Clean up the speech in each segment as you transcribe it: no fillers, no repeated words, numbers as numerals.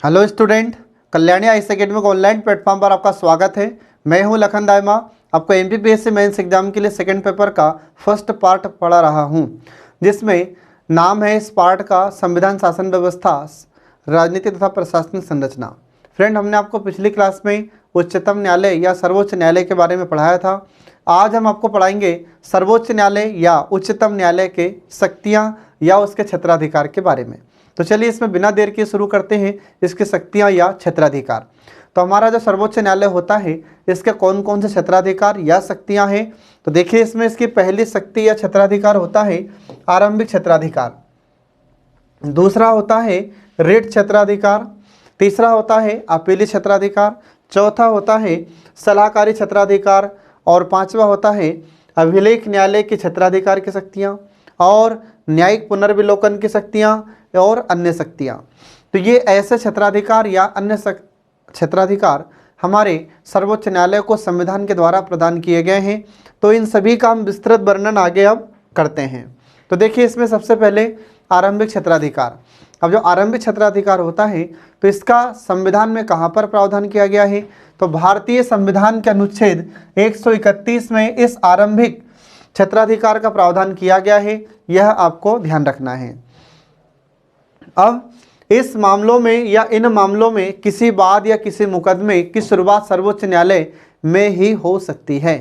Hello student, Kalyani IAS academy के online platform पर आपका स्वागत है। मैं हूं लखन दायमा, आपको एमपीपीएससी मेंस एग्जाम के लिए सेकंड पेपर का फर्स्ट पार्ट पढ़ा रहा हूं, जिसमें नाम है इस पार्ट का संविधान, शासन व्यवस्था, राजनीति तथा प्रशासनिक संरचना। फ्रेंड, हमने आपको पिछली क्लास में उच्चतम न्यायालय या सर्वोच्च न्यायालय के बारे में पढ़ाया था। आज हम आपको पढ़ाएंगे सर्वोच्च न्यायालय या उच्चतम न्यायालय के शक्तियाँ या उसके क्षेत्राधिकार के बारे में। तो चलिए इसमें बिना देर के शुरू करते हैं इसकी शक्तियाँ या क्षेत्राधिकार। तो हमारा जो सर्वोच्च न्यायालय होता है इसके कौन कौन से क्षेत्राधिकार या शक्तियाँ हैं, तो देखिए इसमें इसकी पहली शक्ति या क्षेत्राधिकार होता है आरंभिक क्षेत्राधिकार, दूसरा होता है रिट क्षेत्राधिकार, तीसरा होता है अपीली क्षेत्राधिकार, चौथा होता है सलाहकारी क्षेत्राधिकार और पांचवा होता है अभिलेख न्यायालय के क्षेत्राधिकार की शक्तियाँ और न्यायिक पुनर्विलोकन की शक्तियाँ और अन्य शक्तियाँ। तो ये ऐसे क्षेत्राधिकार या अन्य क्षेत्राधिकार हमारे सर्वोच्च न्यायालय को संविधान के द्वारा प्रदान किए गए हैं। तो इन सभी का हम विस्तृत वर्णन आगे अब करते हैं। तो देखिए इसमें सबसे पहले आरंभिक क्षेत्राधिकार। अब जो आरंभिक क्षेत्राधिकार होता है तो इसका संविधान में कहाँ पर प्रावधान किया गया है, तो भारतीय संविधान के अनुच्छेद 131 में इस आरंभिक क्षेत्राधिकार का प्रावधान किया गया है। यह आपको ध्यान रखना है। अब इस मामलों में या इन मामलों में किसी वाद या किसी मुकदमे की शुरुआत सर्वोच्च न्यायालय में ही हो सकती है,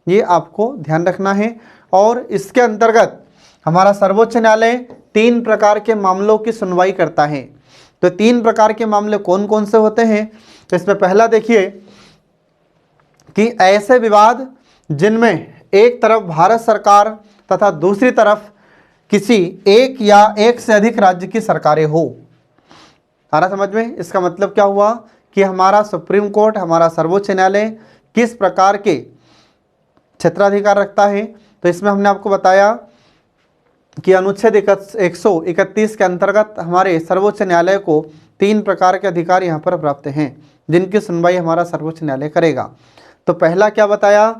ये आपको ध्यान रखना है। और इसके अंतर्गत हमारा सर्वोच्च न्यायालय 3 प्रकार के मामलों की सुनवाई करता है। तो 3 प्रकार के मामले कौन कौन से होते हैं, तो इसमें पहला देखिए कि ऐसे विवाद जिनमें एक तरफ भारत सरकार तथा दूसरी तरफ किसी एक या एक से अधिक राज्य की सरकारें हो। आ रहा समझ में? इसका मतलब क्या हुआ कि हमारा सुप्रीम कोर्ट, हमारा सर्वोच्च न्यायालय किस प्रकार के क्षेत्राधिकार रखता है। तो इसमें हमने आपको बताया कि अनुच्छेद 131 के अंतर्गत हमारे सर्वोच्च न्यायालय को 3 प्रकार के अधिकार यहाँ पर प्राप्त हैं जिनकी सुनवाई हमारा सर्वोच्च न्यायालय करेगा। तो पहला क्या बताया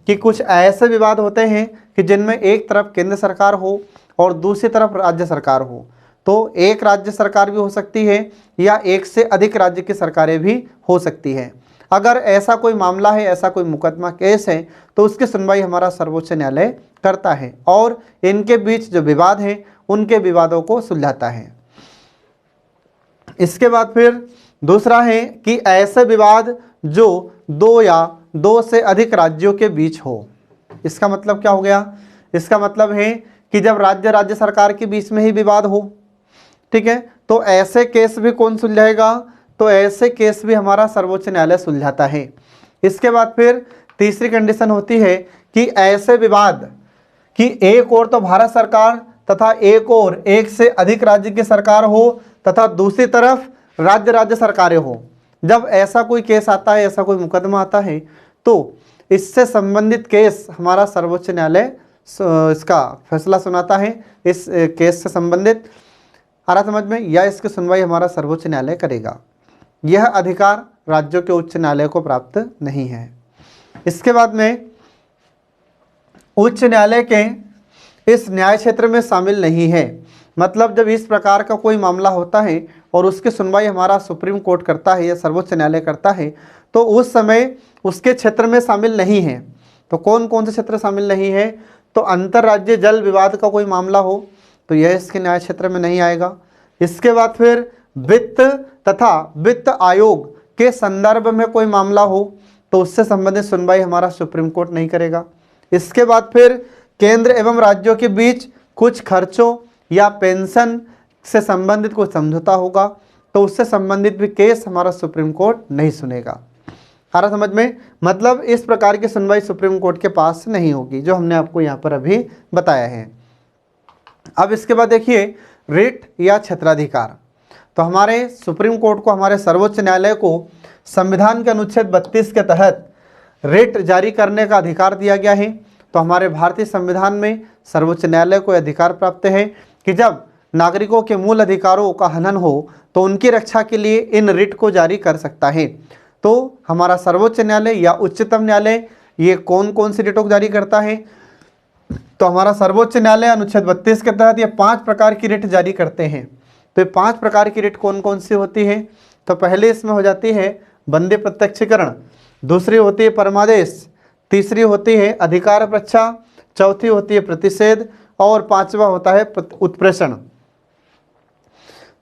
कि कुछ ऐसे विवाद होते हैं कि जिनमें एक तरफ केंद्र सरकार हो और दूसरी तरफ राज्य सरकार हो। तो एक राज्य सरकार भी हो सकती है या एक से अधिक राज्य की सरकारें भी हो सकती है। अगर ऐसा कोई मामला है, ऐसा कोई मुकदमा केस है, तो उसकी सुनवाई हमारा सर्वोच्च न्यायालय करता है और इनके बीच जो विवाद हैं उनके विवादों को सुलझाता है। इसके बाद फिर दूसरा है कि ऐसे विवाद जो 2 या 2 से अधिक राज्यों के बीच हो। इसका मतलब क्या हो गया? इसका मतलब है कि जब राज्य सरकार के बीच में ही विवाद हो, ठीक है, तो ऐसे केस भी कौन सुलझाएगा? तो ऐसे केस भी हमारा सर्वोच्च न्यायालय सुलझाता है। इसके बाद फिर तीसरी कंडीशन होती है कि ऐसे विवाद कि एक और तो भारत सरकार तथा एक और एक से अधिक राज्य की सरकार हो तथा दूसरी तरफ राज्य सरकारें हो। जब ऐसा कोई केस आता है, ऐसा कोई मुकदमा आता है, तो इससे संबंधित केस हमारा सर्वोच्च न्यायालय इसका फैसला सुनाता है। इस केस से संबंधित आ रहा समझ में, या इसकी सुनवाई हमारा सर्वोच्च न्यायालय करेगा। यह अधिकार राज्यों के उच्च न्यायालय को प्राप्त नहीं है। इसके बाद में उच्च न्यायालय के इस न्याय क्षेत्र में शामिल नहीं है। मतलब जब इस प्रकार का कोई मामला होता है और उसकी सुनवाई हमारा सुप्रीम कोर्ट करता है या सर्वोच्च न्यायालय करता है, तो उस समय उसके क्षेत्र में शामिल नहीं है। तो कौन कौन से क्षेत्र शामिल नहीं है? तो अंतर्राज्यीय जल विवाद का कोई मामला हो तो यह इसके न्याय क्षेत्र में नहीं आएगा। इसके बाद फिर वित्त तथा वित्त आयोग के संदर्भ में कोई मामला हो तो उससे संबंधित सुनवाई हमारा सुप्रीम कोर्ट नहीं करेगा। इसके बाद फिर केंद्र एवं राज्यों के बीच कुछ खर्चों या पेंशन से संबंधित कोई समझौता होगा तो उससे संबंधित भी केस हमारा सुप्रीम कोर्ट नहीं सुनेगा। आ रहा समझ में? मतलब इस प्रकार की सुनवाई सुप्रीम कोर्ट के पास नहीं होगी, जो हमने आपको यहाँ पर अभी बताया है। अब इसके बाद देखिए रिट या क्षेत्राधिकार। तो हमारे सुप्रीम कोर्ट को, हमारे सर्वोच्च न्यायालय को संविधान के अनुच्छेद 32 के तहत रिट जारी करने का अधिकार दिया गया है। तो हमारे भारतीय संविधान में सर्वोच्च न्यायालय को अधिकार प्राप्त है कि जब नागरिकों के मूल अधिकारों का हनन हो तो उनकी रक्षा के लिए इन रिट को जारी कर सकता है। तो हमारा सर्वोच्च न्यायालय या उच्चतम न्यायालय ये कौन कौन सी रिटों को जारी करता है? तो हमारा सर्वोच्च न्यायालय अनुच्छेद 32 के तहत ये 5 प्रकार की रिट जारी करते हैं। तो ये 5 प्रकार की रिट कौन कौन सी होती है? तो पहले इसमें हो जाती है बंदे प्रत्यक्षीकरण, दूसरी होती है परमादेश, तीसरी होती है अधिकार परीक्षा, चौथी होती है प्रतिषेध और पांचवा होता है उत्प्रेषण।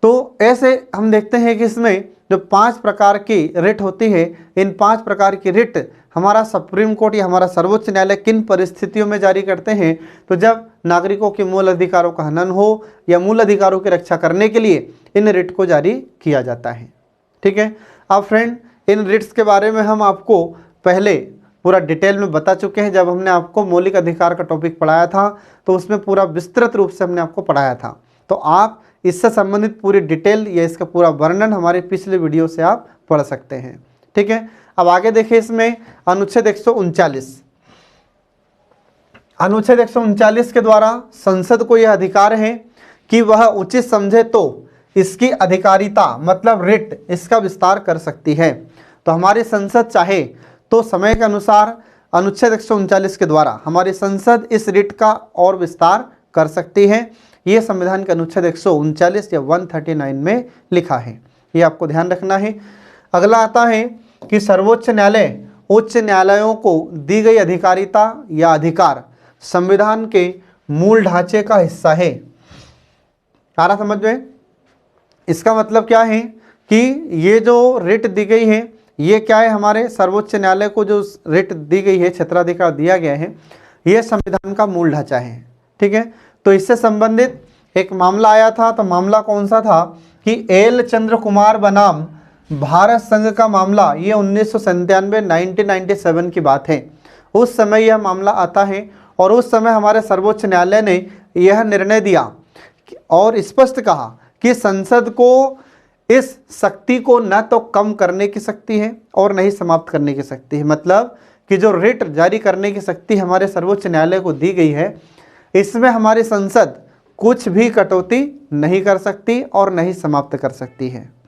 तो ऐसे हम देखते हैं कि इसमें जो 5 प्रकार की रिट होती है, इन 5 प्रकार की रिट हमारा सुप्रीम कोर्ट या हमारा सर्वोच्च न्यायालय किन परिस्थितियों में जारी करते हैं, तो जब नागरिकों के मूल अधिकारों का हनन हो या मूल अधिकारों की रक्षा करने के लिए इन रिट को जारी किया जाता है। ठीक है। अब फ्रेंड, इन रिट्स के बारे में हम आपको पहले पूरा डिटेल में बता चुके हैं। जब हमने आपको मौलिक अधिकार का टॉपिक पढ़ाया था तो उसमें पूरा विस्तृत रूप से हमने आपको पढ़ाया था। तो आप इससे संबंधित पूरी डिटेल या इसका पूरा वर्णन हमारे पिछले वीडियो से आप पढ़ सकते हैं। ठीक है। अब आगे देखिए, इसमें अनुच्छेद 139, अनुच्छेद 139 के द्वारा संसद को यह अधिकार है कि वह उचित समझे तो इसकी अधिकारिता मतलब रिट इसका विस्तार कर सकती है। तो हमारी संसद चाहे तो समय के अनुसार अनुच्छेद 139 के द्वारा हमारी संसद इस रिट का और विस्तार कर सकती है। ये संविधान के अनुच्छेद 139 या 139 में लिखा है, ये आपको ध्यान रखना है। अगला आता है कि सर्वोच्च न्यायालय उच्च न्यायालयों को दी गई अधिकारिता या अधिकार संविधान के मूल ढांचे का हिस्सा है। आ रहा समझ में? इसका मतलब क्या है कि ये जो रिट दी गई है ये क्या है, हमारे सर्वोच्च न्यायालय को जो रिट दी गई है, क्षेत्राधिकार दिया गया है, ये संविधान का मूल ढांचा है। ठीक है। तो इससे संबंधित एक मामला आया था। तो मामला कौन सा था कि एल चंद्र कुमार बनाम भारत संघ का मामला, ये 1997 की बात है। उस समय यह मामला आता है और उस समय हमारे सर्वोच्च न्यायालय ने यह निर्णय दिया और स्पष्ट कहा कि संसद को इस शक्ति को न तो कम करने की शक्ति है और न ही समाप्त करने की शक्ति है। मतलब कि जो रिट जारी करने की शक्ति हमारे सर्वोच्च न्यायालय को दी गई है, इसमें हमारी संसद कुछ भी कटौती नहीं कर सकती और नहीं समाप्त कर सकती है।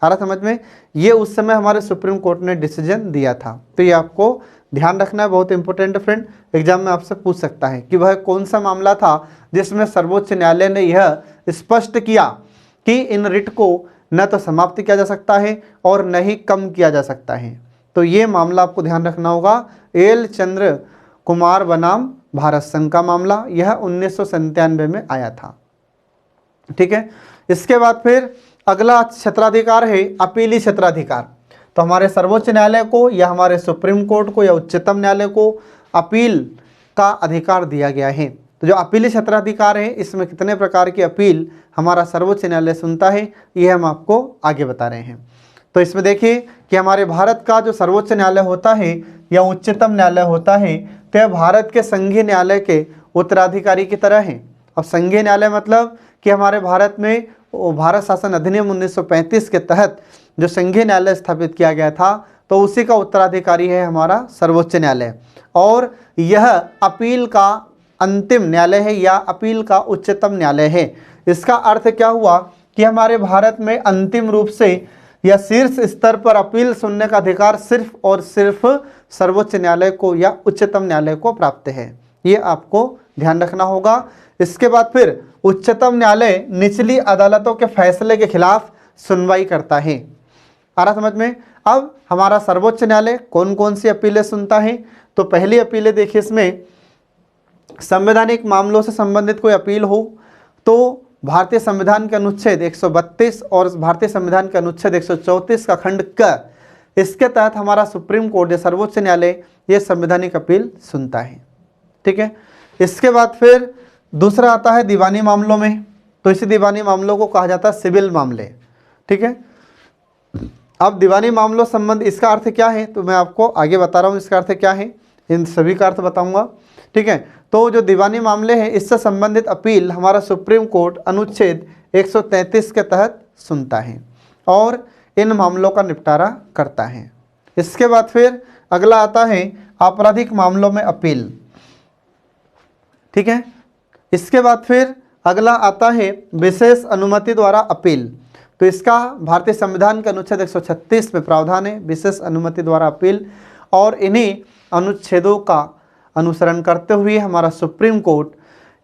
आ रहा समझ में? ये उस समय हमारे सुप्रीम कोर्ट ने डिसीजन दिया था। तो ये आपको ध्यान रखना है, बहुत इंपॉर्टेंट फ्रेंड। एग्जाम में आपसे पूछ सकता है कि वह कौन सा मामला था जिसमें सर्वोच्च न्यायालय ने यह स्पष्ट किया कि इन रिट को न तो समाप्त किया जा सकता है और न ही कम किया जा सकता है। तो ये मामला आपको ध्यान रखना होगा, एल चंद्र कुमार बनाम भारत संघ का मामला, यह 1997 में आया था। ठीक है। इसके बाद फिर अगला क्षेत्राधिकार है अपीली क्षेत्राधिकार। तो हमारे सर्वोच्च न्यायालय को या हमारे सुप्रीम कोर्ट को या उच्चतम न्यायालय को अपील का अधिकार दिया गया है। तो जो अपीली क्षेत्राधिकार है, इसमें कितने प्रकार की अपील हमारा सर्वोच्च न्यायालय सुनता है, ये हम आपको आगे बता रहे हैं। तो इसमें देखिए कि हमारे भारत का जो सर्वोच्च न्यायालय होता है या उच्चतम न्यायालय होता है, तो यह भारत के संघीय न्यायालय के उत्तराधिकारी की तरह है। अब संघीय न्यायालय मतलब कि हमारे भारत में भारत शासन अधिनियम 1935 के तहत जो संघीय न्यायालय स्थापित किया गया था, तो उसी का उत्तराधिकारी है हमारा सर्वोच्च न्यायालय। और यह अपील का अंतिम न्यायालय है या अपील का उच्चतम न्यायालय है। इसका अर्थ क्या हुआ कि हमारे भारत में अंतिम रूप से या शीर्ष स्तर पर अपील सुनने का अधिकार सिर्फ और सिर्फ सर्वोच्च न्यायालय को या उच्चतम न्यायालय को प्राप्त है। ये आपको ध्यान रखना होगा। इसके बाद फिर उच्चतम न्यायालय निचली अदालतों के फैसले के खिलाफ सुनवाई करता है। आ रहा समझ में? अब हमारा सर्वोच्च न्यायालय कौन कौन सी अपीलें सुनता है? तो पहली अपीलें देखिए, इसमें संवैधानिक मामलों से संबंधित कोई अपील हो तो भारतीय संविधान के अनुच्छेद 132 और भारतीय संविधान के अनुच्छेद 134 का खंड क, इसके तहत हमारा सुप्रीम कोर्ट या सर्वोच्च न्यायालय ये संवैधानिक अपील सुनता है। ठीक है। इसके बाद फिर दूसरा आता है दीवानी मामलों में। तो इसी दीवानी मामलों को कहा जाता है सिविल मामले। ठीक है। अब दीवानी मामलों संबंध इसका अर्थ क्या है, तो मैं आपको आगे बता रहा हूँ इसका अर्थ क्या है, इन सभी का अर्थ बताऊंगा। ठीक है। तो जो दीवानी मामले हैं, इससे संबंधित अपील हमारा सुप्रीम कोर्ट अनुच्छेद 133 के तहत सुनता है और इन मामलों का निपटारा करता है। इसके बाद फिर अगला आता है आपराधिक मामलों में अपील। ठीक है। इसके बाद फिर अगला आता है विशेष अनुमति द्वारा अपील। तो इसका भारतीय संविधान के अनुच्छेद 136 में प्रावधान है, विशेष अनुमति द्वारा अपील। और इन्हीं अनुच्छेदों का अनुसरण करते हुए हमारा सुप्रीम कोर्ट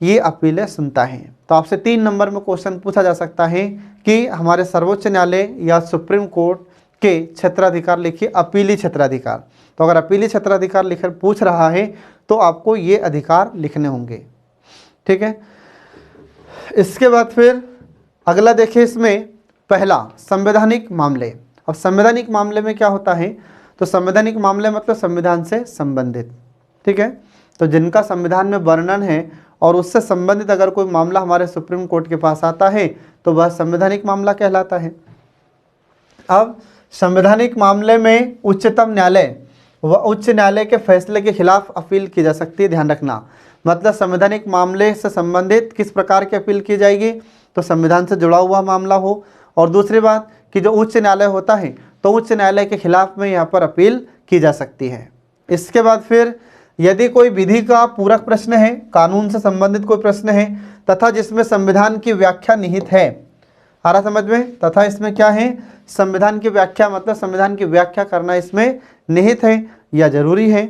ये अपीलें सुनता है। तो आपसे 3 नंबर में क्वेश्चन पूछा जा सकता है कि हमारे सर्वोच्च न्यायालय या सुप्रीम कोर्ट के क्षेत्राधिकार लिखिए अपीली क्षेत्राधिकार। तो अगर अपीली क्षेत्राधिकार लिखकर पूछ रहा है तो आपको ये अधिकार लिखने होंगे, ठीक है। इसके बाद फिर अगला देखिए, इसमें पहला संवैधानिक मामले। अब संवैधानिक मामले में क्या होता है, तो संवैधानिक मामले मतलब संविधान से संबंधित, ठीक है। तो जिनका संविधान में वर्णन है और उससे संबंधित अगर कोई मामला हमारे सुप्रीम कोर्ट के पास आता है तो वह संवैधानिक मामला कहलाता है। अब संवैधानिक मामले में उच्चतम न्यायालय व उच्च न्यायालय के फैसले के खिलाफ अपील की जा सकती है, ध्यान रखना। मतलब संवैधानिक मामले से संबंधित किस प्रकार की अपील की जाएगी, तो संविधान से जुड़ा हुआ मामला हो, और दूसरी बात कि जो उच्च न्यायालय होता है तो उच्च न्यायालय के खिलाफ में यहाँ पर अपील की जा सकती है। इसके बाद फिर यदि कोई विधि का पूरक प्रश्न है, कानून से संबंधित कोई प्रश्न है तथा जिसमें संविधान की व्याख्या निहित है, आ रहा समझ में, तथा इसमें क्या है, संविधान की व्याख्या, मतलब संविधान की व्याख्या करना इसमें निहित है या जरूरी है,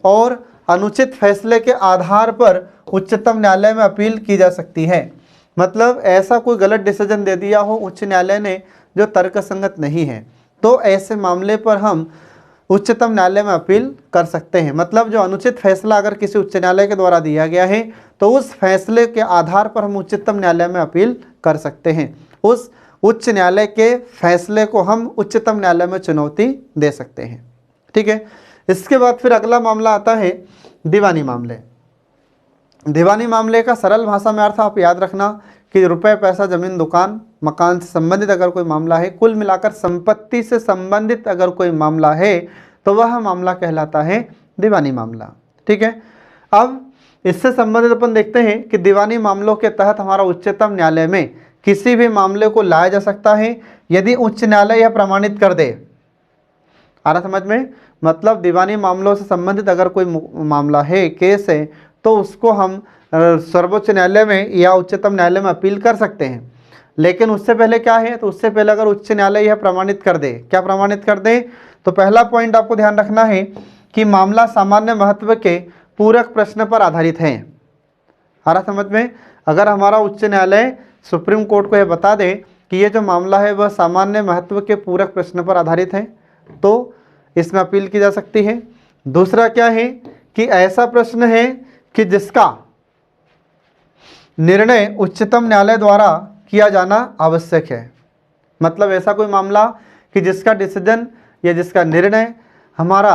और अनुचित फैसले के आधार पर उच्चतम न्यायालय में अपील की जा सकती है। मतलब ऐसा कोई गलत डिसीजन दे दिया हो उच्च न्यायालय ने जो तर्कसंगत नहीं है, तो ऐसे मामले पर हम उच्चतम न्यायालय में अपील कर सकते हैं। मतलब जो अनुचित फैसला अगर किसी उच्च न्यायालय के द्वारा दिया गया है तो उस फैसले के आधार पर हम उच्चतम न्यायालय में अपील कर सकते हैं। उस उच्च न्यायालय के फैसले को हम उच्चतम न्यायालय में चुनौती दे सकते हैं, ठीक है। इसके बाद फिर अगला मामला आता है दीवानी मामले। दीवानी मामले का सरल भाषा में अर्थ आप याद रखना कि रुपए, पैसा, जमीन, दुकान, मकान से संबंधित अगर कोई मामला है, कुल मिलाकर संपत्ति से संबंधित अगर कोई मामला है तो वह मामला कहलाता है दीवानी मामला, ठीक है। अब इससे संबंधित अपन देखते हैं कि दीवानी मामलों के तहत हमारा उच्चतम न्यायालय में किसी भी मामले को लाया जा सकता है यदि उच्च न्यायालय यह प्रमाणित कर दे। आ रहा समझ में, मतलब दीवानी मामलों से संबंधित अगर कोई मामला है, केस है, तो उसको हम सर्वोच्च न्यायालय में या उच्चतम न्यायालय में अपील कर सकते हैं। लेकिन उससे पहले क्या है, तो उससे पहले अगर उच्च न्यायालय यह प्रमाणित कर दे, क्या प्रमाणित कर दे, तो पहला पॉइंट आपको ध्यान रखना है कि मामला सामान्य महत्व के पूरक प्रश्न पर आधारित है। आ रहा समझ में, अगर हमारा उच्च न्यायालय सुप्रीम कोर्ट को यह बता दे कि ये जो मामला है वह सामान्य महत्व के पूरक प्रश्न पर आधारित है तो इसमें अपील की जा सकती है। दूसरा क्या है कि ऐसा प्रश्न है कि जिसका निर्णय उच्चतम न्यायालय द्वारा किया जाना आवश्यक है। मतलब ऐसा कोई मामला कि जिसका डिसीजन या जिसका निर्णय हमारा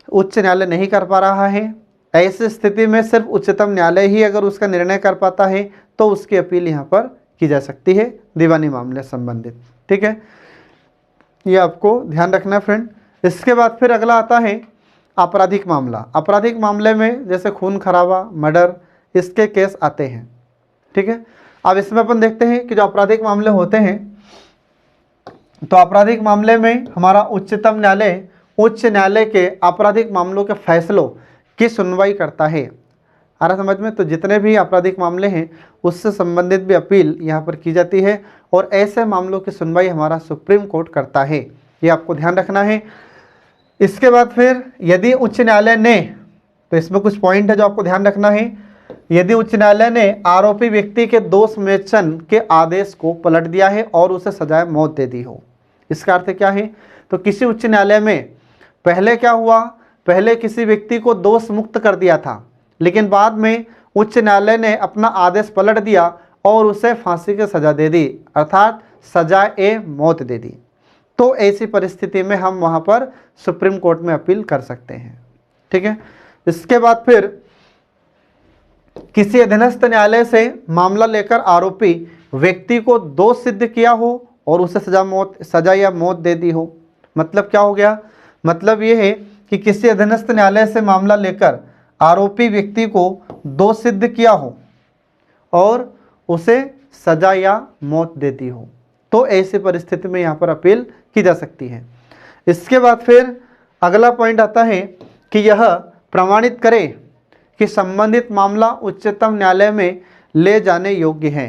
उच्च न्यायालय नहीं कर पा रहा है, ऐसी स्थिति में सिर्फ उच्चतम न्यायालय ही अगर उसका निर्णय कर पाता है तो उसकी अपील यहाँ पर की जा सकती है दीवानी मामले से संबंधित, ठीक है। ये आपको ध्यान रखना है फ्रेंड। इसके बाद फिर अगला आता है आपराधिक मामला। आपराधिक मामले में जैसे खून खराबा, मर्डर, इसके केस आते हैं, ठीक है। अब इसमें अपन देखते हैं कि जो आपराधिक मामले होते हैं तो आपराधिक मामले में हमारा उच्चतम न्यायालय उच्च न्यायालय के आपराधिक मामलों के फैसलों की सुनवाई करता है। आ रहा समझ में, तो जितने भी आपराधिक मामले हैं उससे संबंधित भी अपील यहाँ पर की जाती है और ऐसे मामलों की सुनवाई हमारा सुप्रीम कोर्ट करता है, ये आपको ध्यान रखना है। इसके बाद फिर यदि उच्च न्यायालय ने, तो इसमें कुछ पॉइंट है जो आपको ध्यान रखना है, यदि उच्च न्यायालय ने आरोपी व्यक्ति के दोष मोचन के आदेश को पलट दिया है और उसे सजाए मौत दे दी हो। इसका अर्थ क्या है, तो किसी उच्च न्यायालय में पहले क्या हुआ, पहले किसी व्यक्ति को दोष मुक्त कर दिया था लेकिन बाद में उच्च न्यायालय ने अपना आदेश पलट दिया और उसे फांसी की सजा दे दी, अर्थात सजाए मौत दे दी। तो ऐसी परिस्थिति में हम वहां पर सुप्रीम कोर्ट में अपील कर सकते हैं, ठीक है। इसके बाद फिर किसी अधीनस्थ न्यायालय से मामला लेकर आरोपी व्यक्ति को दोष सिद्ध किया हो और उसे सजा या मौत दे दी हो। मतलब क्या हो गया, मतलब ये है कि किसी अधीनस्थ न्यायालय से मामला लेकर आरोपी व्यक्ति को दोष सिद्ध किया हो और उसे सजा या मौत देती हो, तो ऐसी परिस्थिति में यहाँ पर अपील की जा सकती है। इसके बाद फिर अगला पॉइंट आता है कि यह प्रमाणित करे कि संबंधित मामला उच्चतम न्यायालय में ले जाने योग्य है।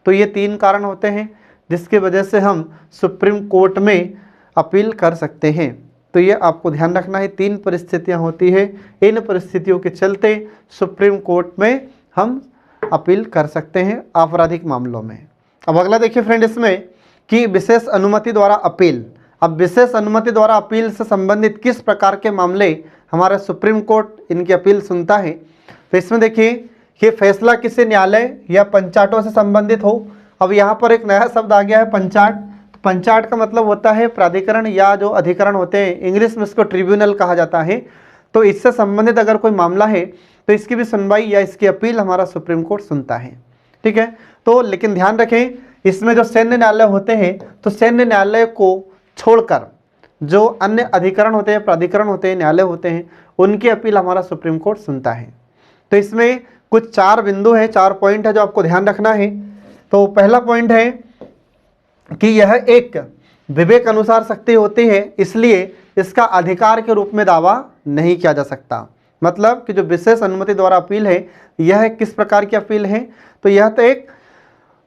तो ये 3 कारण होते हैं जिसकी वजह से हम सुप्रीम कोर्ट में अपील कर सकते हैं। तो ये आपको ध्यान रखना है, 3 परिस्थितियां होती है, इन परिस्थितियों के चलते सुप्रीम कोर्ट में हम अपील कर सकते हैं आपराधिक मामलों में। अब अगला देखिए फ्रेंड इसमें कि विशेष अनुमति द्वारा अपील। अब विशेष अनुमति द्वारा अपील से संबंधित किस प्रकार के मामले हमारा सुप्रीम कोर्ट इनकी अपील सुनता है। तो इसमें देखिए कि फैसला किसी न्यायालय या पंचायतों से संबंधित हो। अब यहाँ पर एक नया शब्द आ गया है पंचायत। तो पंचायत का मतलब होता है प्राधिकरण या जो अधिकरण होते हैं, इंग्लिश में इसको ट्रिब्यूनल कहा जाता है। तो इससे संबंधित अगर कोई मामला है तो इसकी भी सुनवाई या इसकी अपील हमारा सुप्रीम कोर्ट सुनता है। ठीक है, तो लेकिन ध्यान रखें इसमें जो सैन्य न्यायालय होते हैं तो सैन्य न्यायालय को छोड़कर जो अन्य अधिकरण होते हैं, प्राधिकरण होते हैं, न्यायालय होते हैं, उनकी अपील हमारा सुप्रीम कोर्ट सुनता है। तो इसमें कुछ 4 बिंदु है, 4 पॉइंट है जो आपको ध्यान रखना है। तो पहला पॉइंट है कि यह एक विवेक अनुसार शक्ति होती है, इसलिए इसका अधिकार के रूप में दावा नहीं किया जा सकता। मतलब कि जो विशेष अनुमति द्वारा अपील है यह किस प्रकार की अपील है, तो यह तो एक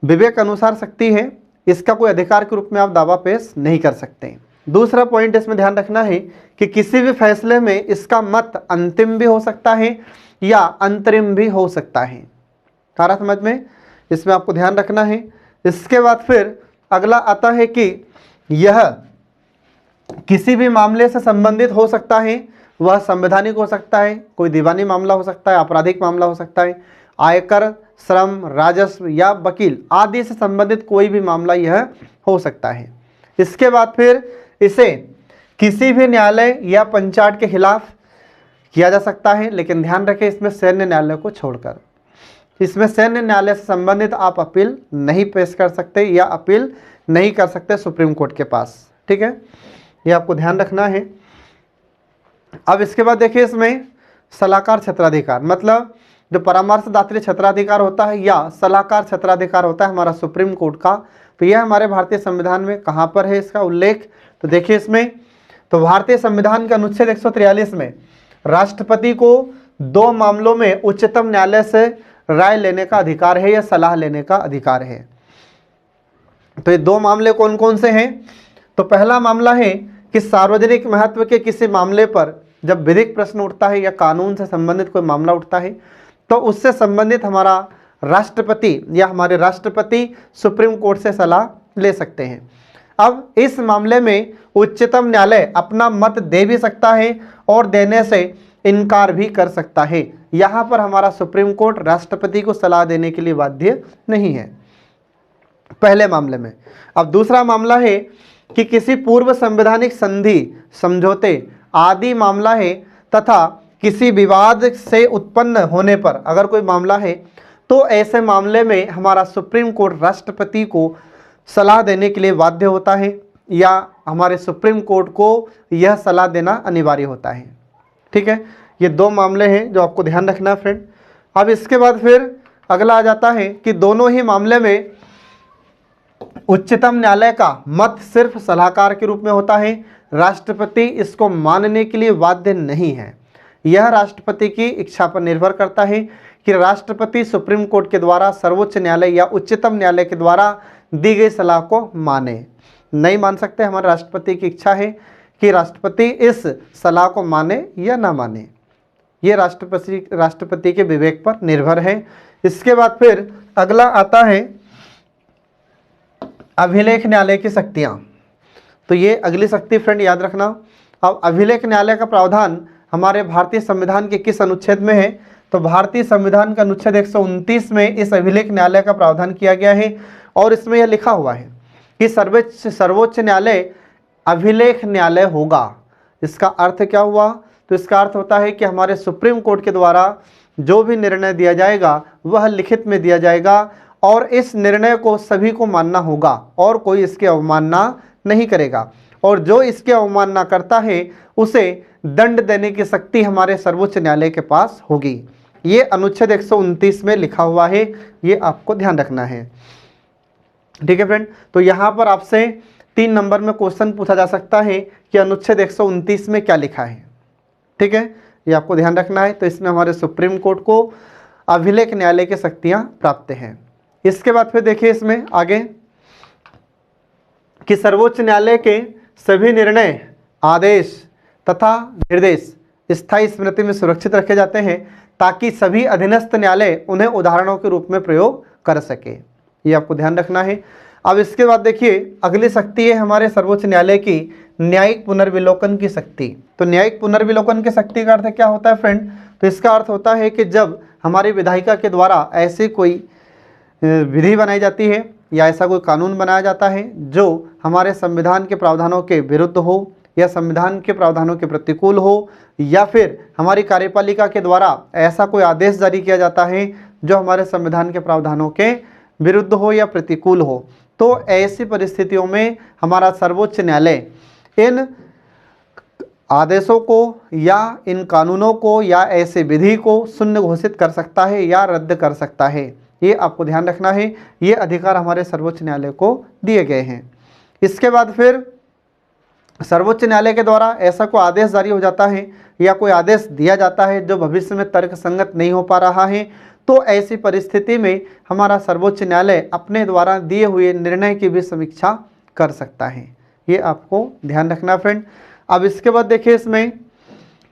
विवेक अनुसार शक्ति है, इसका कोई अधिकार के रूप में आप दावा पेश नहीं कर सकते। दूसरा पॉइंट इसमें ध्यान रखना है कि किसी भी फैसले में इसका मत अंतिम भी हो सकता है या अंतरिम भी हो सकता है। सारा समझ में, इसमें आपको ध्यान रखना है। इसके बाद फिर अगला आता है कि यह किसी भी मामले से संबंधित हो सकता है, वह संवैधानिक हो सकता है, कोई दीवानी मामला हो सकता है, आपराधिक मामला हो सकता है, आयकर, श्रम, राजस्व या वकील आदि से संबंधित कोई भी मामला यह हो सकता है। इसके बाद फिर इसे किसी भी न्यायालय या पंचायत के खिलाफ किया जा सकता है, लेकिन ध्यान रखें इसमें सैन्य न्यायालय को छोड़कर। इसमें सैन्य न्यायालय से संबंधित आप अपील नहीं पेश कर सकते या अपील नहीं कर सकते सुप्रीम कोर्ट के पास। ठीक है, ये आपको ध्यान रखना है। अब इसके बाद देखिए इसमें सलाहकार क्षेत्राधिकार, मतलब जो परामर्शदात्री क्षेत्राधिकार होता है या सलाहकार क्षेत्राधिकार होता है हमारा सुप्रीम कोर्ट का, तो यह हमारे भारतीय संविधान में कहाँ पर है इसका उल्लेख, तो देखिए इसमें तो भारतीय संविधान के अनुच्छेद 143 में राष्ट्रपति को 2 मामलों में उच्चतम न्यायालय से राय लेने का अधिकार है या सलाह लेने का अधिकार है। तो ये 2 मामले कौन कौन से हैं, तो पहला मामला है कि सार्वजनिक महत्व के किसी मामले पर जब विधिक प्रश्न उठता है या कानून से संबंधित कोई मामला उठता है तो उससे संबंधित हमारा राष्ट्रपति या हमारे राष्ट्रपति सुप्रीम कोर्ट से सलाह ले सकते हैं। अब इस मामले में उच्चतम न्यायालय अपना मत दे भी सकता है और देने से इनकार भी कर सकता है। यहाँ पर हमारा सुप्रीम कोर्ट राष्ट्रपति को सलाह देने के लिए बाध्य नहीं है, पहले मामले में। अब दूसरा मामला है कि किसी पूर्व संवैधानिक संधि, समझौते आदि मामला है तथा किसी विवाद से उत्पन्न होने पर अगर कोई मामला है तो ऐसे मामले में हमारा सुप्रीम कोर्ट राष्ट्रपति को सलाह देने के लिए बाध्य होता है या हमारे सुप्रीम कोर्ट को यह सलाह देना अनिवार्य होता है। ठीक है, ये 2 मामले हैं जो आपको ध्यान रखना है फ्रेंड। अब इसके बाद फिर अगला आ जाता है कि दोनों ही मामले में उच्चतम न्यायालय का मत सिर्फ सलाहकार के रूप में होता है, राष्ट्रपति इसको मानने के लिए बाध्य नहीं है। यह राष्ट्रपति की इच्छा पर निर्भर करता है कि राष्ट्रपति सुप्रीम कोर्ट के द्वारा सर्वोच्च न्यायालय या उच्चतम न्यायालय के द्वारा दी गई सलाह को माने। नहीं मान सकते, हमारे राष्ट्रपति की इच्छा है कि राष्ट्रपति इस सलाह को माने या ना माने, ये राष्ट्रपति के विवेक पर निर्भर है। इसके बाद फिर अगला आता है अभिलेख न्यायालय की शक्तियाँ। तो ये अगली शक्ति फ्रेंड याद रखना। अब अभिलेख न्यायालय का प्रावधान हमारे भारतीय संविधान के किस अनुच्छेद में है, तो भारतीय संविधान का अनुच्छेद 129 में इस अभिलेख न्यायालय का प्रावधान किया गया है और इसमें यह लिखा हुआ है कि सर्वोच्च न्यायालय अभिलेख न्यायालय होगा। इसका अर्थ क्या हुआ, तो इसका अर्थ होता है कि हमारे सुप्रीम कोर्ट के द्वारा जो भी निर्णय दिया जाएगा वह लिखित में दिया जाएगा और इस निर्णय को सभी को मानना होगा और कोई इसकी अवमानना नहीं करेगा, और जो इसकी अवमानना करता है उसे दंड देने की शक्ति हमारे सर्वोच्च न्यायालय के पास होगी। ये अनुच्छेद 129 में लिखा हुआ है, ये आपको ध्यान रखना है। ठीक है फ्रेंड, तो यहाँ पर आपसे 3 नंबर में क्वेश्चन पूछा जा सकता है कि अनुच्छेद 129 में क्या लिखा है। ठीक है, ये आपको ध्यान रखना है। तो इसमें हमारे सुप्रीम कोर्ट को अभिलेख न्यायालय की शक्तियाँ प्राप्त हैं। इसके बाद फिर देखिए इसमें आगे कि सर्वोच्च न्यायालय के सभी निर्णय, आदेश तथा निर्देश स्थायी स्मृति में सुरक्षित रखे जाते हैं ताकि सभी अधीनस्थ न्यायालय उन्हें उदाहरणों के रूप में प्रयोग कर सके। ये आपको ध्यान रखना है। अब इसके बाद देखिए अगली शक्ति है हमारे सर्वोच्च न्यायालय की न्यायिक पुनर्विलोकन की शक्ति। तो न्यायिक पुनर्विलोकन की शक्ति का अर्थ क्या होता है फ्रेंड? तो इसका अर्थ होता है कि जब हमारी विधायिका के द्वारा ऐसी कोई विधि बनाई जाती है या ऐसा कोई कानून बनाया जाता है जो हमारे संविधान के प्रावधानों के विरुद्ध हो या संविधान के प्रावधानों के प्रतिकूल हो, या फिर हमारी कार्यपालिका के द्वारा ऐसा कोई आदेश जारी किया जाता है जो हमारे संविधान के प्रावधानों के विरुद्ध हो या प्रतिकूल हो, तो ऐसी परिस्थितियों में हमारा सर्वोच्च न्यायालय इन आदेशों को या इन कानूनों को या ऐसे विधि को शून्य घोषित कर सकता है या रद्द कर सकता है। ये आपको ध्यान रखना है। ये अधिकार हमारे सर्वोच्च न्यायालय को दिए गए हैं। इसके बाद फिर सर्वोच्च न्यायालय के द्वारा ऐसा कोई आदेश जारी हो जाता है या कोई आदेश दिया जाता है जो भविष्य में तर्कसंगत नहीं हो पा रहा है, तो ऐसी परिस्थिति में हमारा सर्वोच्च न्यायालय अपने द्वारा दिए हुए निर्णय की भी समीक्षा कर सकता है। ये आपको ध्यान रखना फ्रेंड। अब इसके बाद देखिए इसमें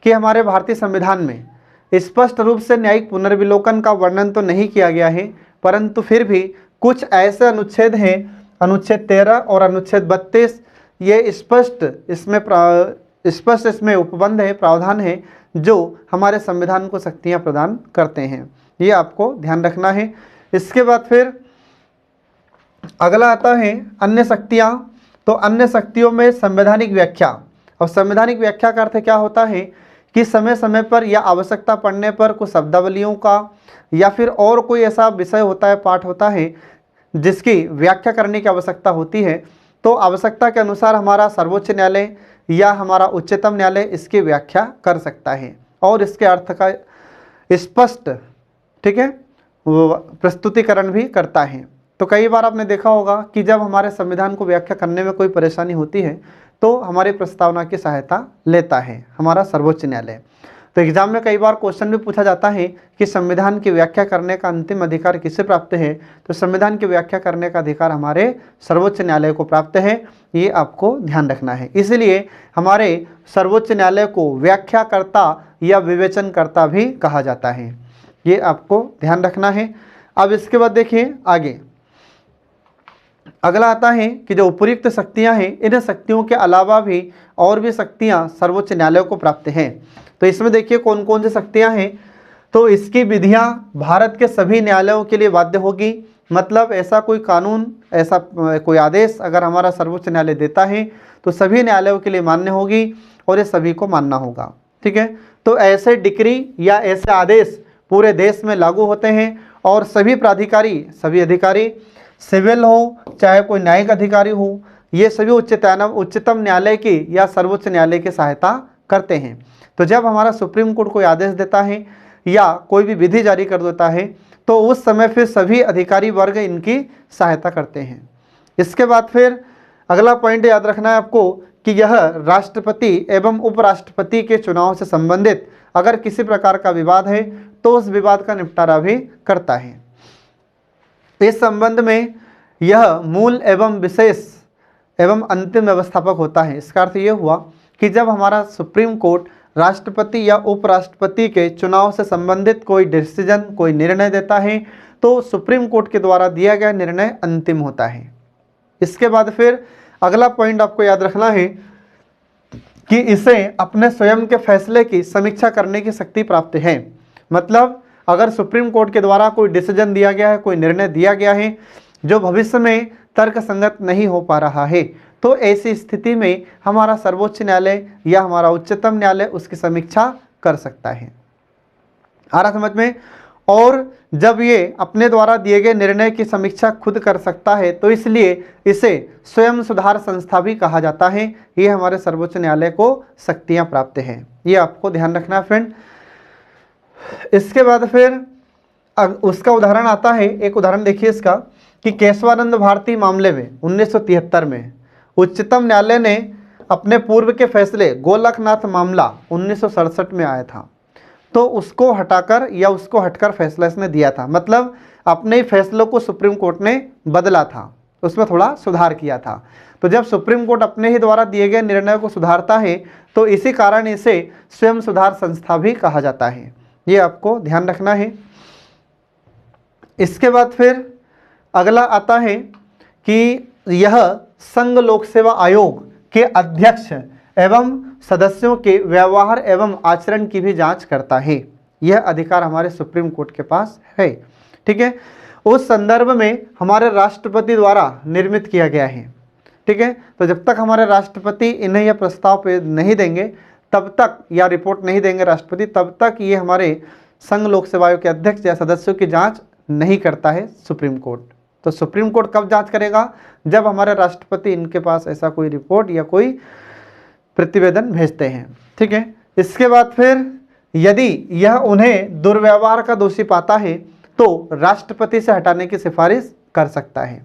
कि हमारे भारतीय संविधान में स्पष्ट रूप से न्यायिक पुनर्विलोकन का वर्णन तो नहीं किया गया है, परंतु फिर भी कुछ ऐसे अनुच्छेद हैं, अनुच्छेद 13 और अनुच्छेद 32, ये स्पष्ट इसमें उपबंध है, प्रावधान है जो हमारे संविधान को शक्तियाँ प्रदान करते हैं। ये आपको ध्यान रखना है। इसके बाद फिर अगला आता है अन्य शक्तियाँ। तो अन्य शक्तियों में संवैधानिक व्याख्या। और संवैधानिक व्याख्या का अर्थ क्या होता है कि समय समय पर या आवश्यकता पड़ने पर कुछ शब्दावलियों का या फिर और कोई ऐसा विषय होता है, पाठ होता है जिसकी व्याख्या करने की आवश्यकता होती है, तो आवश्यकता के अनुसार हमारा सर्वोच्च न्यायालय या हमारा उच्चतम न्यायालय इसकी व्याख्या कर सकता है और इसके अर्थ का स्पष्ट, ठीक है, प्रस्तुतिकरण भी करता है। तो कई बार आपने देखा होगा कि जब हमारे संविधान को व्याख्या करने में कोई परेशानी होती है तो हमारी प्रस्तावना की सहायता लेता है हमारा सर्वोच्च न्यायालय। तो एग्जाम में कई बार क्वेश्चन भी पूछा जाता है कि संविधान की व्याख्या करने का अंतिम अधिकार किसे प्राप्त है? तो संविधान की व्याख्या करने का अधिकार हमारे सर्वोच्च न्यायालय को प्राप्त है। ये आपको ध्यान रखना है। इसलिए हमारे सर्वोच्च न्यायालय को व्याख्याकर्ता या विवेचनकर्ता भी कहा जाता है। ये आपको ध्यान रखना है। अब इसके बाद देखिए आगे अगला आता है कि जो उपयुक्त शक्तियां हैं, इन शक्तियों के अलावा भी और भी शक्तियां सर्वोच्च न्यायालय को प्राप्त हैं। तो इसमें देखिए कौन कौन सी शक्तियां हैं। तो इसकी विधियां भारत के सभी न्यायालयों के लिए बाध्य होगी। मतलब ऐसा कोई कानून, ऐसा कोई आदेश अगर हमारा सर्वोच्च न्यायालय देता है तो सभी न्यायालयों के लिए मान्य होगी और ये सभी को मानना होगा। ठीक है, तो ऐसे डिक्री या ऐसे आदेश पूरे देश में लागू होते हैं और सभी प्राधिकारी, सभी अधिकारी, सिविल हो चाहे कोई न्यायिक अधिकारी हो, ये सभी उच्चतम न्यायालय की या सर्वोच्च न्यायालय की सहायता करते हैं। तो जब हमारा सुप्रीम कोर्ट कोई आदेश देता है या कोई भी विधि जारी कर देता है तो उस समय फिर सभी अधिकारी वर्ग इनकी सहायता करते हैं। इसके बाद फिर अगला पॉइंट याद रखना है आपको कि यह राष्ट्रपति एवं उपराष्ट्रपति के चुनाव से संबंधित अगर किसी प्रकार का विवाद है तो उस विवाद का निपटारा भी करता है। इस संबंध में यह मूल एवं विशेष एवं अंतिम व्यवस्थापक होता है। इसका अर्थ ये हुआ कि जब हमारा सुप्रीम कोर्ट राष्ट्रपति या उपराष्ट्रपति के चुनाव से संबंधित कोई डिसीजन, कोई निर्णय देता है तो सुप्रीम कोर्ट के द्वारा दिया गया निर्णय अंतिम होता है। इसके बाद फिर अगला पॉइंट आपको याद रखना है कि इसे अपने स्वयं के फैसले की समीक्षा करने की शक्ति प्राप्त है। मतलब अगर सुप्रीम कोर्ट के द्वारा कोई डिसीजन दिया गया है, कोई निर्णय दिया गया है जो भविष्य में तर्कसंगत नहीं हो पा रहा है, तो ऐसी स्थिति में हमारा सर्वोच्च न्यायालय या हमारा उच्चतम न्यायालय उसकी समीक्षा कर सकता है। आ रहा समझ में? और जब ये अपने द्वारा दिए गए निर्णय की समीक्षा खुद कर सकता है तो इसलिए इसे स्वयं सुधार संस्था भी कहा जाता है। ये हमारे सर्वोच्च न्यायालय को शक्तियाँ प्राप्त हैं। ये आपको ध्यान रखना फ्रेंड। इसके बाद फिर उसका उदाहरण आता है, एक उदाहरण देखिए इसका कि केशवानंद भारती मामले में 1973 में उच्चतम न्यायालय ने अपने पूर्व के फैसले, गोलकनाथ मामला 1967 में आया था, तो उसको हटाकर या उसको हटकर फैसला इसने दिया था। मतलब अपने ही फैसलों को सुप्रीम कोर्ट ने बदला था, उसमें थोड़ा सुधार किया था। तो जब सुप्रीम कोर्ट अपने ही द्वारा दिए गए निर्णय को सुधारता है तो इसी कारण इसे स्वयं सुधार संस्था भी कहा जाता है। ये आपको ध्यान रखना है। इसके बाद फिर अगला आता है कि यह संघ लोक सेवा आयोग के अध्यक्ष एवं सदस्यों के व्यवहार एवं आचरण की भी जांच करता है। यह अधिकार हमारे सुप्रीम कोर्ट के पास है। ठीक है, उस संदर्भ में हमारे राष्ट्रपति द्वारा निर्मित किया गया है। ठीक है, तो जब तक हमारे राष्ट्रपति इन्हें यह प्रस्ताव पे नहीं देंगे तब तक, या रिपोर्ट नहीं देंगे राष्ट्रपति, तब तक ये हमारे संघ लोक सेवा आयोग के अध्यक्ष या सदस्यों की जांच नहीं करता है सुप्रीम कोर्ट। तो सुप्रीम कोर्ट कब जांच करेगा? जब हमारे राष्ट्रपति इनके पास ऐसा कोई रिपोर्ट या कोई प्रतिवेदन भेजते हैं। ठीक है, इसके बाद फिर यदि यह उन्हें दुर्व्यवहार का दोषी पाता है तो राष्ट्रपति से हटाने की सिफारिश कर सकता है।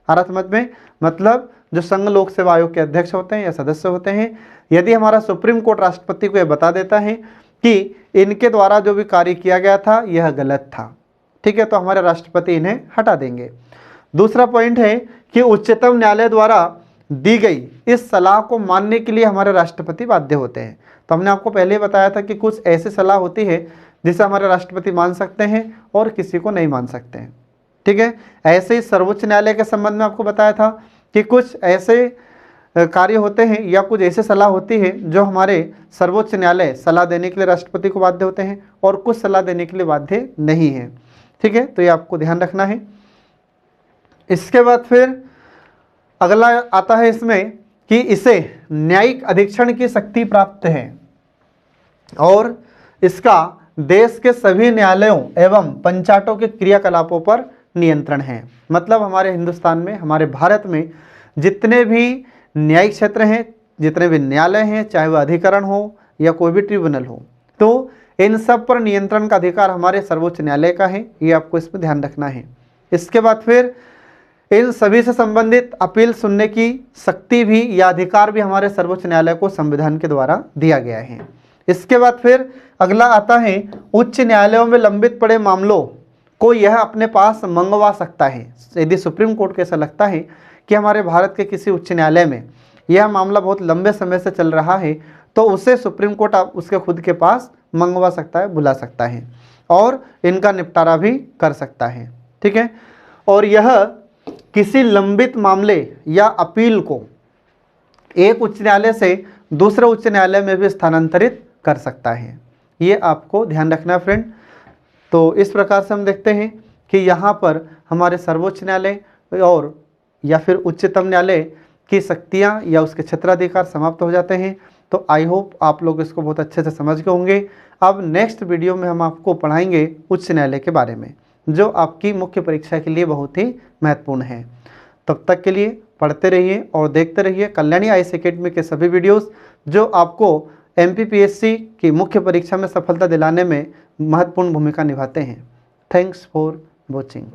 आ रहा समझ में? मतलब जो संघ लोक सेवा आयोग के अध्यक्ष होते हैं या सदस्य होते हैं, यदि हमारा सुप्रीम कोर्ट राष्ट्रपति को यह बता देता है कि इनके द्वारा जो भी कार्य किया गया था यह गलत था, ठीक है, तो हमारे राष्ट्रपति इन्हें हटा देंगे। दूसरा पॉइंट है कि उच्चतम न्यायालय द्वारा दी गई इस सलाह को मानने के लिए हमारे राष्ट्रपति बाध्य होते हैं। तो हमने आपको पहले ही बताया था कि कुछ ऐसी सलाह होती है जिसे हमारे राष्ट्रपति मान सकते हैं और किसी को नहीं मान सकते हैं। ठीक है, ऐसे ही सर्वोच्च न्यायालय के संबंध में आपको बताया था कि कुछ ऐसे कार्य होते हैं या कुछ ऐसी सलाह होती है जो हमारे सर्वोच्च न्यायालय सलाह देने के लिए राष्ट्रपति को बाध्य होते हैं और कुछ सलाह देने के लिए बाध्य नहीं है। ठीक है, तो ये आपको ध्यान रखना है। इसके बाद फिर अगला आता है इसमें कि इसे न्यायिक अधीक्षण की शक्ति प्राप्त है और इसका देश के सभी न्यायालयों एवं पंचायतों के क्रियाकलापों पर नियंत्रण है। मतलब हमारे हिंदुस्तान में, हमारे भारत में जितने भी न्यायिक क्षेत्र हैं, जितने भी न्यायालय हैं, चाहे वह अधिकरण हो या कोई भी ट्रिब्यूनल हो, तो इन सब पर नियंत्रण का अधिकार हमारे सर्वोच्च न्यायालय का है। ये आपको इसमें ध्यान रखना है। इसके बाद फिर इन सभी से संबंधित अपील सुनने की शक्ति भी या अधिकार भी हमारे सर्वोच्च न्यायालय को संविधान के द्वारा दिया गया है। इसके बाद फिर अगला आता है उच्च न्यायालयों में लंबित पड़े मामलों को यह अपने पास मंगवा सकता है। यदि सुप्रीम कोर्ट को ऐसा लगता है कि हमारे भारत के किसी उच्च न्यायालय में यह मामला बहुत लंबे समय से चल रहा है तो उसे सुप्रीम कोर्ट उसके खुद के पास मंगवा सकता है, बुला सकता है और इनका निपटारा भी कर सकता है। ठीक है, और यह किसी लंबित मामले या अपील को एक उच्च न्यायालय से दूसरे उच्च न्यायालय में भी स्थानांतरित कर सकता है। ये आपको ध्यान रखना है फ्रेंड। तो इस प्रकार से हम देखते हैं कि यहाँ पर हमारे सर्वोच्च न्यायालय और या फिर उच्चतम न्यायालय की शक्तियाँ या उसके क्षेत्राधिकार समाप्त हो जाते हैं। तो आई होप आप लोग इसको बहुत अच्छे से समझ गए होंगे। अब नेक्स्ट वीडियो में हम आपको पढ़ाएंगे उच्च न्यायालय के बारे में, जो आपकी मुख्य परीक्षा के लिए बहुत ही महत्वपूर्ण है। तब तक के लिए पढ़ते रहिए और देखते रहिए कल्याणी आईएएस एकेडमी के सभी वीडियोस, जो आपको एमपीपीएससी की मुख्य परीक्षा में सफलता दिलाने में महत्वपूर्ण भूमिका निभाते हैं। Thanks for watching.